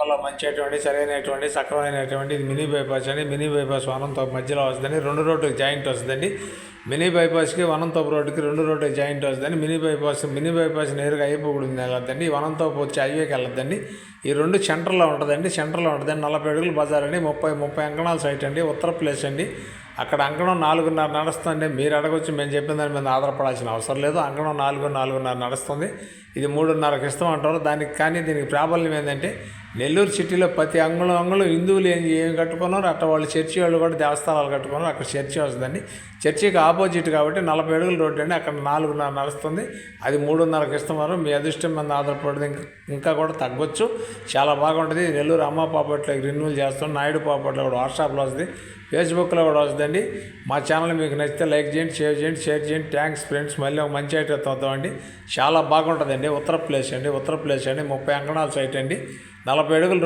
మండలంలో మంచిటువంటి సరైనటువంటి సక్రమైనటువంటి ఇది మినీ బైపాస్ అండి. మినీ బైపాస్ వనంతోపు మధ్యలో వస్తుందండి. 2 రోడ్డుకి జాయింట్ వస్తుందండి. మినీ బైపాస్కి వనంతోపు రోడ్డుకి 2 రోడ్డుకి జాయింట్ వస్తుందండి. మినీ బైపాస్ నేరుగా అయ్యప్పగుడి వెళ్ళొద్దండి. వనంతోపు వచ్చి హైవేకి వెళ్ళొద్దండి. ఈ 2 సెంటర్లో ఉంటుందండి. 40 అడుగులు బజార్ అండి. 30 అంకణాల సైట్ అండి. ఉత్తర ప్లేస్ అండి. అక్కడ అంకణం 4:30 నడుస్తుంది. మీరు అడగొచ్చు, మేము చెప్పిన దాని మీద ఆధారపడాల్సిన అవసరం లేదు. అంకణం 4:30 నడుస్తుంది. ఇది 3:30కి ఇస్తామంటారు. దీనికి ప్రాబల్యం ఏంటంటే నెల్లూరు సిటీలో ప్రతి అంగుళం హిందువులు ఏం కట్టుకున్నారు అట్లా వాళ్ళు చర్చి వాళ్ళు కూడా దేవస్థానాలు కట్టుకున్నారు. అక్కడ చర్చి వస్తుందండి. చర్చికి ఆపోజిట్ కాబట్టి 40 అడుగుల రోడ్డు అండి. అక్కడ 4:30 నడుస్తుంది. అది 3:30కి ఇస్తున్నారు. మీ అదృష్టం మీద ఆధారపడి ఇంకా కూడా తగ్గొచ్చు. చాలా బాగుంటుంది. నెల్లూరు అమ్మ పాపట్లోకి రిన్యూవల్ చేస్తాం. నాయుడు పాపట్లో కూడా వాట్సాప్లో వస్తుంది, ఫేస్బుక్లో కూడా వస్తుందండి. మా ఛానల్ మీకు నచ్చితే లైక్ చేయండి, షేర్ చేయండి. Thanks friends. మళ్ళీ ఒక మంచి ఐటెం అవుతామండి. చాలా బాగుంటుందండి. ఉత్తర ప్లేస్ అండి. 30 అంకణాల సైట్ అండి. 40 అడుగుల రోడ్.